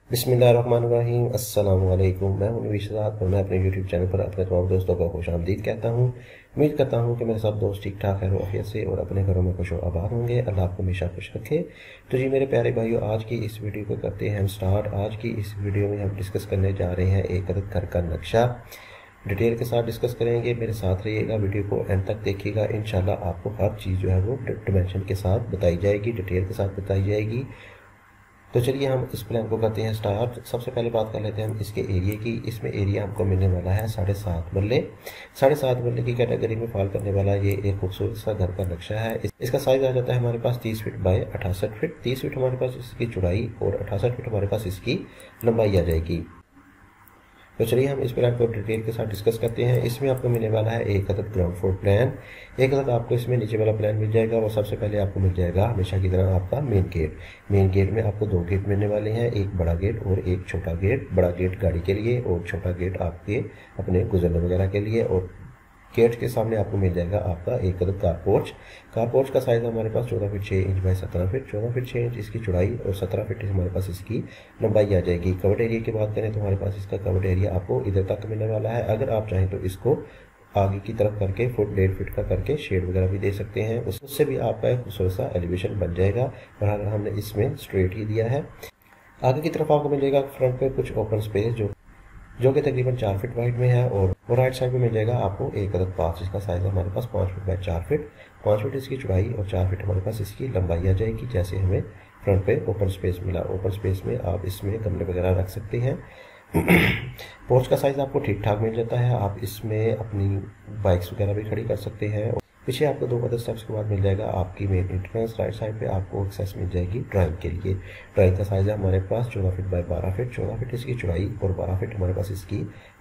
बिस्मिल्लाहिर्रहमानिर्रहीम। अस्सलाम वालेकुम। मैं हूं नवीश आज़ाद और मैं अपने यूट्यूब चैनल पर अपने तमाम दोस्तों को खुशामदीद कहता हूं। उम्मीद करता हूं कि मेरे सब दोस्त ठीक ठाक है, आफियत से और अपने घरों में खुश और आबाद होंगे। अल्लाह आपको हमेशा खुश रखे। तो जी मेरे प्यारे भाइयों, आज की इस वीडियो को करते हैं हम स्टार्ट। आज की इस वीडियो में हम डिस्कस करने जा रहे हैं एक अदद घर का नक्शा। डिटेल के साथ डिस्कस करेंगे। मेरे साथ रहिएगा, वीडियो को एंड तक देखिएगा। इंशाल्लाह आपको हर चीज़ जो है वो डिमेंशन के साथ बताई जाएगी, डिटेल के साथ बताई जाएगी। तो चलिए हम इस प्लान को करते हैं स्टार्ट। सबसे पहले बात कर लेते हैं हम इसके एरिया की। इसमें एरिया हमको मिलने वाला है 7.5 मरले। 7.5 मरले की कैटेगरी में फॉल करने वाला ये एक खूबसूरत सा घर का नक्शा है। इसका साइज आ जाता है हमारे पास 30 फीट बाय 68 फीट। 30 फीट हमारे पास इसकी चौड़ाई और 68 फीट हमारे पास इसकी लंबाई आ जाएगी। तो चलिए हम इस प्लान को डिटेल के साथ डिस्कस करते हैं। इसमें आपको मिलने वाला है एक अदद ग्राउंड फ्लोर प्लान। एक अदद आपको इसमें नीचे वाला प्लान मिल जाएगा और सबसे पहले आपको मिल जाएगा हमेशा की तरह आपका मेन गेट। मेन गेट में आपको 2 गेट मिलने वाले हैं, एक बड़ा गेट और एक छोटा गेट। बड़ा गेट गाड़ी के लिए और छोटा गेट आपके अपने गुजरने वगैरह के लिए। और गेट के सामने आपको मिल जाएगा आपका एक अदद कारपोर्च। कारपोर्च का साइज हमारे पास 14 feet 6 inch by 17 feet. 14 feet 6 inch इसकी चौड़ाई और 17 फीट हमारे पास इसकी लंबाई आ जाएगी। कवर्ड एरिया की बात करें तो हमारे पास इसका कवर्ड एरिया आपको इधर तक मिलने वाला है। अगर आप चाहें तो इसको आगे की तरफ करके फुट 1.5 फीट का करके शेड वगैरह भी दे सकते हैं, उससे भी आपका एक खूबसूरत सा एलिवेशन बन जाएगा। और अगर हमने इसमें स्ट्रेट ही दिया है, आगे की तरफ आपको मिल जाएगा फ्रंट पे कुछ ओपन स्पेस जो कि तकरीबन 4 फीट वाइड में है। और राइट साइड में मिल जाएगा आपको एक अदद पाथ, जिसका साइज हमारे पास 5 फीट बाय 4 फीट। 5 फीट इसकी चौड़ाई और 4 फीट हमारे पास इसकी लंबाई आ जाएगी। जैसे हमें फ्रंट पे ओपन स्पेस मिला, ओपन स्पेस में आप इसमें गमले वगैरह रख सकते हैं। पोर्च का साइज आपको ठीक ठाक मिल जाता है। आप इसमें अपनी बाइक्स वगैरह भी खड़ी कर सकते हैं। पीछे आपको 2 अदर स्टेप्स के बाद मिल जाएगा आपकी मेन एंट्रेंस। राइट साइड पे आपको एक्सेस मिल जाएगी ड्राइंग के लिए। ड्राइंग का साइज है हमारे पास 14 फीट बाय 12 फीट। 14 फीट इसकी चौड़ाई और 12 फीट हमारे पास इसकी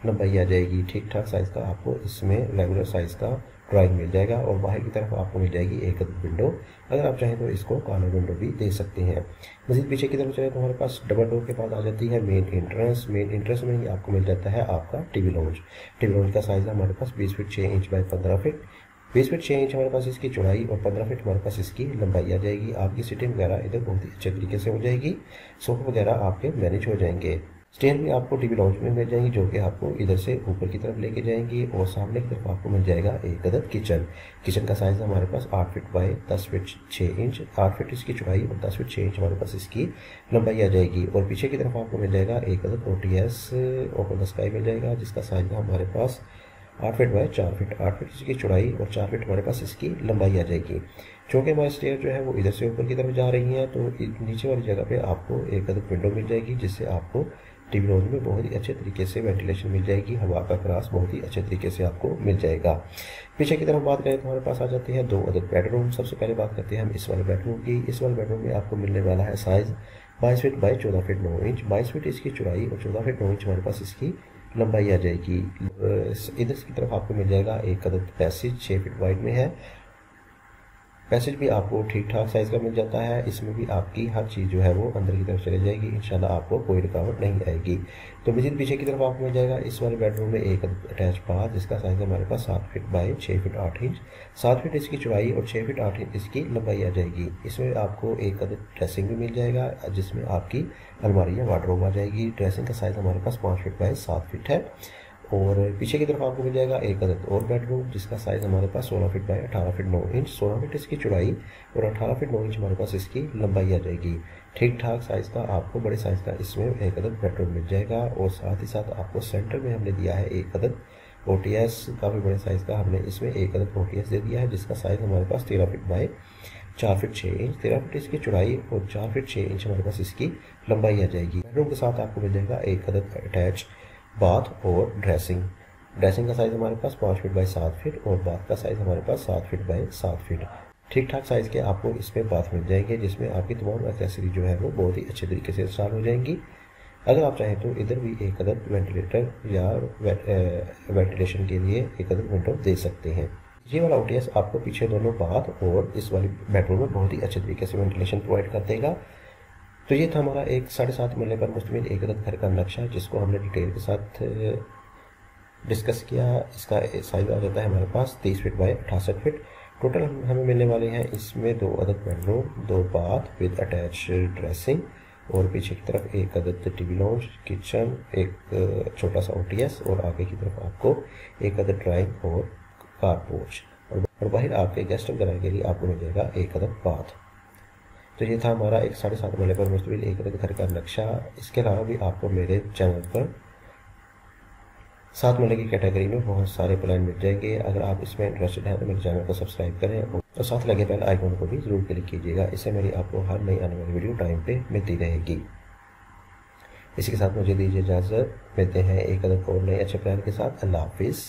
लंबाई आ जाएगी। ठीक ठाक साइज का आपको इसमें रेगुलर साइज का ड्राइंग मिल जाएगा। और बाहर की तरफ आपको मिल जाएगी एक विंडो। अगर आप चाहें तो इसको कॉर्नर विंडो भी दे सकते हैं। मजीद पीछे की तरफ चले तो हमारे पास डबल डोर के पास आ जाती है मेन एंट्रेंस। मेन एंट्रेंस में ही आपको मिल जाता है आपका टीवी लॉन्च। टीवी लॉन्च का साइज है हमारे पास 20 feet 6 inch by 15 feet. 20 feet 6 inch हमारे पास इसकी चौड़ाई और 15 फीट हमारे पास इसकी लंबाई आ जाएगी। आपकी सीटिंग वगैरह इधर बहुत ही अच्छे तरीके से हो जाएगी। सोफे वगैरह आपके मैनेज हो जाएंगे। स्टेयर भी आपको टीवी लॉन्च में मिल जाएंगी, जो कि आपको इधर से ऊपर की तरफ लेके जाएंगी। और सामने की तरफ आपको मिल जाएगा एक अदद किचन। किचन का साइज हमारे पास 8 feet by 10 feet 6 inch. 8 feet इसकी चौड़ाई और 10 फीट 6 इंच हमारे पास इसकी लंबाई आ जाएगी। और पीछे की तरफ आपको मिल जाएगा एक अदद OTS ओपन द स्काई मिल जाएगा, जिसका साइज हमारे पास 8 फीट बाय 4 फीट। 8 फीट इसकी चौड़ाई और 4 फीट हमारे पास इसकी लंबाई आ जाएगी। चूँकि हमारी स्टेयर जो है वो इधर से ऊपर की तरफ जा रही है, तो नीचे वाली जगह पे आपको एक अदद विंडो मिल जाएगी, जिससे आपको टीवी लॉन्च में बहुत ही अच्छे तरीके से वेंटिलेशन मिल जाएगी। हवा का क्रॉस बहुत ही अच्छे तरीके से आपको मिल जाएगा। पीछे की तरफ बात करें तो हमारे पास आ जाते हैं 2 अदद बेडरूम। सबसे पहले बात करते हैं हम इस वाले बेडरूम की। इस वाले बेडरूम में आपको मिलने वाला है size 22 feet by 14 feet 9 inch. 22 feet इसकी चौड़ाई और 14 फीट 9 इंच हमारे पास इसकी लंबाई आ जाएगी। इधर की तरफ आपको मिल जाएगा एक अदद पैसेज 6 फीट वाइड में है। पैसेज भी आपको ठीक ठाक साइज का मिल जाता है। इसमें भी आपकी हर चीज़ जो है वो अंदर की तरफ चली जाएगी। इंशाल्लाह आपको कोई रुकावट नहीं आएगी। तो मजीद पीछे की तरफ आपको मिल जाएगा इस वाले बेडरूम में एक अटैच बाथ, जिसका साइज हमारे पास 7 feet by 6 feet 8 inch. 7 feet इसकी चौड़ाई और 6 फीट 8 इंच इसकी लंबाई आ जाएगी। इसमें आपको एक अदद ड्रेसिंग भी मिल जाएगा, जिसमें आपकी अलमारी या वार्डरोब आ जाएगी। ड्रेसिंग का साइज हमारे पास 5 फीट बाय 7 फीट है। और पीछे की तरफ आपको मिल जाएगा एक अदद और बेडरूम, जिसका साइज हमारे पास 16 feet by 18 feet 9 inch. 16 feet इसकी चौड़ाई और 18 फीट 9 इंच हमारे पास इसकी लंबाई आ जाएगी। ठीक ठाक साइज का आपको बड़े साइज का इसमें एक अदद बेडरूम मिल जाएगा। और साथ ही साथ आपको सेंटर में हमने दिया है एक अदद OTS, काफ़ी बड़े साइज का हमने इसमें एक अदद OTS दे दिया है, जिसका साइज हमारे पास 13 feet by 4 feet 6 inch. 13 feet इसकी चौड़ाई और 4 फीट 6 इंच हमारे पास इसकी लंबाई आ जाएगी। बेडरूम के साथ आपको मिल जाएगा एक अदद अटैच बाथ और ड्रेसिंग। ड्रेसिंग का साइज हमारे पास 5 फीट बाय 7 फीट और बाथ का साइज हमारे पास 7 फीट बाय 7 फीट। ठीक ठाक साइज के आपको इसमें बाथ मिल जाएंगे, जिसमें आपकी तमाम एक्सेसरी जो है वो बहुत ही अच्छे तरीके से इंस्टॉल हो जाएंगी। अगर आप चाहें तो इधर भी एक अदद वेंटिलेटर या वेंटिलेशन के लिए एक अदद विंडो दे सकते हैं। ये वाला OTS आपको पीछे दोनों बाथ और इस वाली बेडरूम में बहुत ही अच्छे तरीके से वेंटिलेशन प्रोवाइड कर देगा। तो ये था हमारा एक 7.5 मरले पर मुश्तमिल एक अदद घर का नक्शा, जिसको हमने डिटेल के साथ डिस्कस किया। इसका साइज आ जाता है हमारे पास 30 फीट बाय 68 फीट। टोटल हमें मिलने वाले हैं इसमें 2 अदद bedroom, 2 bath with attach dressing और पीछे की तरफ एक अदद टीवी लॉन्च, किचन, एक छोटा सा OTS, और आगे की तरफ आपको एक अदद ड्राइंग और कार पोर्च, और बाहर आपके गेस्ट वगैरह के लिए आपको मिल जाएगा एक अदद बाथ। तो ये था हमारा एक 7.5 मरले पर मुश्तमिल एक अदद घर का नक्शा। इसके अलावा भी आपको मेरे चैनल पर 7 मरले की कैटेगरी में बहुत सारे प्लान मिल जाएंगे। अगर आप इसमें इंटरेस्टेड हैं तो मेरे चैनल को सब्सक्राइब करें और साथ लगे बेल आइकन को भी ज़रूर क्लिक कीजिएगा। इससे मेरी आपको हर नई आने वाली वीडियो टाइम पे मिलती रहेगी। इसी के साथ मुझे दीजिए इजाज़त, मिलते हैं एक अदद और नए अच्छे प्लान के साथ। अल्लाह हाफिज़।